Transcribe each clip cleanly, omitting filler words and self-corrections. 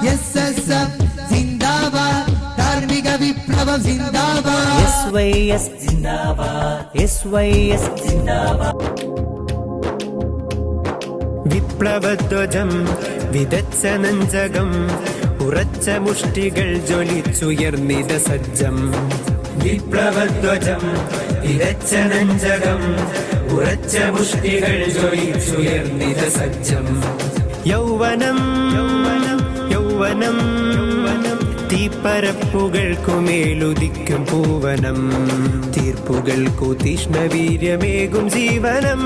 SSF zindabad ധാർമ്മിക വിപ്ലവം zindabad SYS zindabad SYS zindabad വിപ്ലവധ്വജം വിതച്ച നെഞ്ചകം ഉറച്ച മുഷ്ടികൾ ജ്വലിച്ചുയർന്നിത സജ്ജം വിപ്ലവധ്വജം വിതച്ച നെഞ്ചകം ഉറച്ച മുഷ്ടികൾ ജ്വലിച്ചുയർന്നിത സജ്ജം യൗവനം യൗവനം യൗവനം തീപ്പരപ്പുകൾക്കുമേലുദിക്കും പൂവനം തീർപ്പുകൾക്കു തീഷ്ണവീര്യമേകും ജീവനം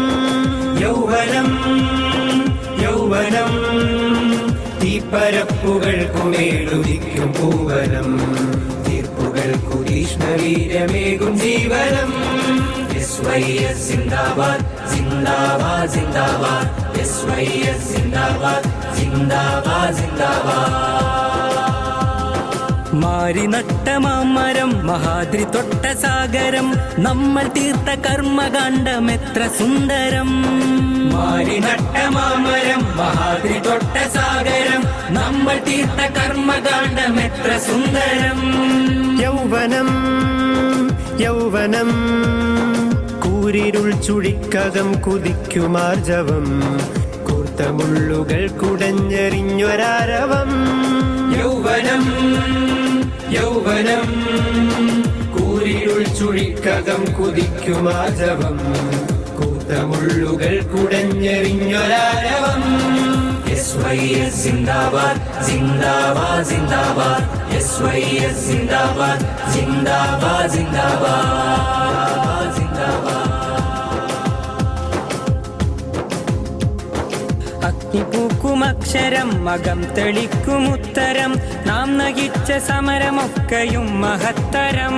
യൗവനം യൗവനം തീപ്പരപ്പുകൾക്കുമേലുദിക്കും പൂവനം തീർപ്പുകൾക്കു തീഷ്ണവീര്യമേകും ജീവനം SYS ജിന്ദാബാദ് ജിന്ദാബാദ് ജിന്ദാബാദ് SYS ജിന്ദാബാദ് ജിന്ദാബാദ് ജിന്ദാബാദ് മാരി നട്ട മാമരം മഹാദ്രി തൊട്ട സാഗരം നമ്മൾ തീർത്ത കർമ്മകാണ്ഡം എത്ര സുന്ദരം മാരി നട്ട മാമരം മഹാദ്രി തൊട്ട സാഗരം നമ്മൾ തീർത്ത കർമ്മകാണ്ഡം എത്ര സുന്ദരം യൗവനം യൗവനം കൂരിരുൾ ചുഴിക്കകം കുതിക്കുമാർജവം കൂർത്ത മുള്ളുകൾ കുടഞ്ഞെറിഞ്ഞൊരാരവം യൗവനം യൗവനം കൂരിരുൾ ചുഴിക്കകം കുതിക്കുമാർജവം കൂർത്ത മുള്ളുകൾ കുടഞ്ഞെറിഞ്ഞൊരാരവം SYS ജിന്ദാബാദ് ജിന്ദാബാദ് ജിന്ദാബാദ് SYS ജിന്ദാബാദ് ജിന്ദാബാദ് ജിന്ദാബാദ് ജിന്ദാബാദ് അഗ്നിപൂക്കുമക്ഷരം മകം തെളിക്കും ഉത്തരം നാം നയിച്ച സമരമൊക്കെയും മഹത്തരം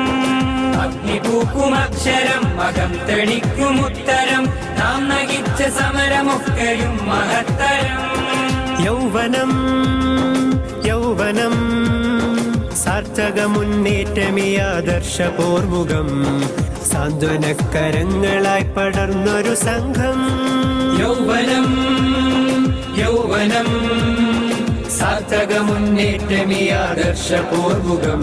അഗ്നിപൂക്കുമക്ഷരം മകം തെളിക്കും ഉത്തരം നാം നയിച്ച സമരമൊക്കെയും മഹത്തരം യൗവനം യൗവനം സാർത്ഥക മുന്നേറ്റമീ ആദർശ പോർമുഖം സാന്ത്വനക്കരങ്ങളായി പടർന്നൊരു സംഘം യൗവനം യൗവനം സാർത്ഥക മുന്നേറ്റമീ ആദർശ പോർമുഖം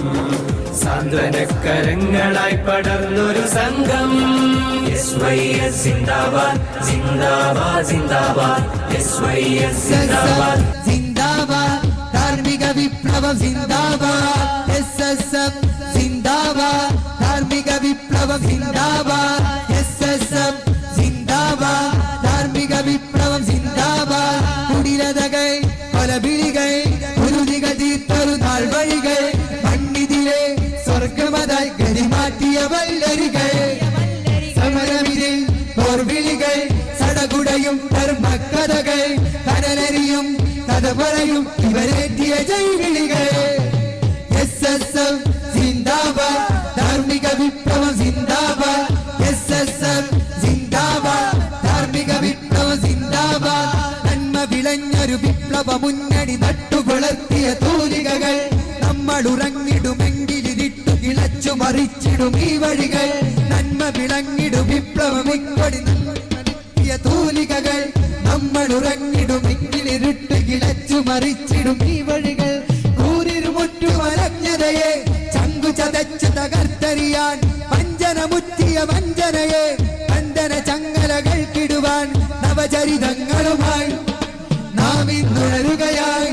സാന്ത്വനക്കരങ്ങളായി പടർന്നൊരു സംഘം SYS ജിന്ദാബാദ് ജിന്ദാബാദ് ജിന്ദാബാദ് SYS ജിന്ദാബാദ് ജിന്ദാബാദ് ധാർമ്മിക വിപ്ലവം ജിന്ദാബാദ് SSF ജിന്ദാബാദ് ധാർമ്മിക വിപ്ലവം ജിന്ദാബാദ് SSF ജിന്ദാബാദ് ധാർമ്മിക വിപ്ലവം ജിന്ദാബാദ് കുടിലതകൾ കൊലവിളികൾ കുരുതികൾ തീർത്തൊരു നാൾ വഴികൾ മണ്ണിതിലെ സ്വർഗമതായി ഗതിമാറ്റിയ വല്ലരികൾ സമരമിതിൽ പോർവിളികൾ സടകുടയും ധർമ്മക്കഥകൾ കനലരിയും കഥ പറയും ഇവരേറ്റിയ ജൈവിളികൾ SSF ജിന്ദാബാദ് ധാർമ്മിക വിപ്ലവം ജിന്ദാബാദ് SSF ജിന്ദാബാദ് ധാർമ്മിക വിപ്ലവം ജിന്ദാബാദ് നന്മ വിളഞ്ഞൊരു വിപ്ലവ മുന്നണി നട്ടുപുളർത്തിയ തൂലികകൾ നമ്മൾ ഉറങ്ങിടുമെങ്കിലിരിട്ടു കിളച്ചു മറിച്ചിടും ഈ വഴികൾ നന്മ വിളങ്ങിടും വിപ്ലവമിക്കൊടി നടത്തിയ തൂലികകൾ നമ്മൾ ഉറങ്ങിടുമെങ്കിലിരുട്ട് കിളച്ചു മറിച്ചിടും ഈ വഴികൾ കൂരിരുമുറ്റുമലജ്ഞതയെ ചങ്കു ചതച്ചു തകർത്തെറിയാൻ വഞ്ചനമുറ്റിയ വഞ്ചനയെ ബന്ധന ചങ്ങലകൾക്കിടുവാൻ നവചരിതങ്ങളുമായി നാം ഇന്നുണരുകയായി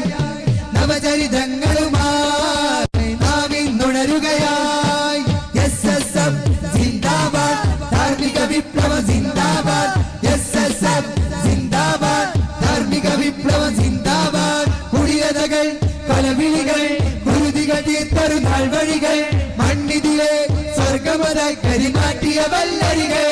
നവചരിതങ്ങളുമായി നാം ഇന്നുണരുകയായി SSF ജിന്ദാബാദ് ധാർമ്മിക വിപ്ലവം ജിന്ദാബാദ് SSF ജിന്ദാബാദ് ധാർമ്മിക വിപ്ലവം ജിന്ദാബാദ് കുടിയതകൾ കൊലവിളികൾ കുരുതികൾ തീർത്തൊരു നാൾ വഴികൾ മണ്ണിതിലെ സ്വർഗമതായി കരിമാറ്റിയ വല്ലരികൾ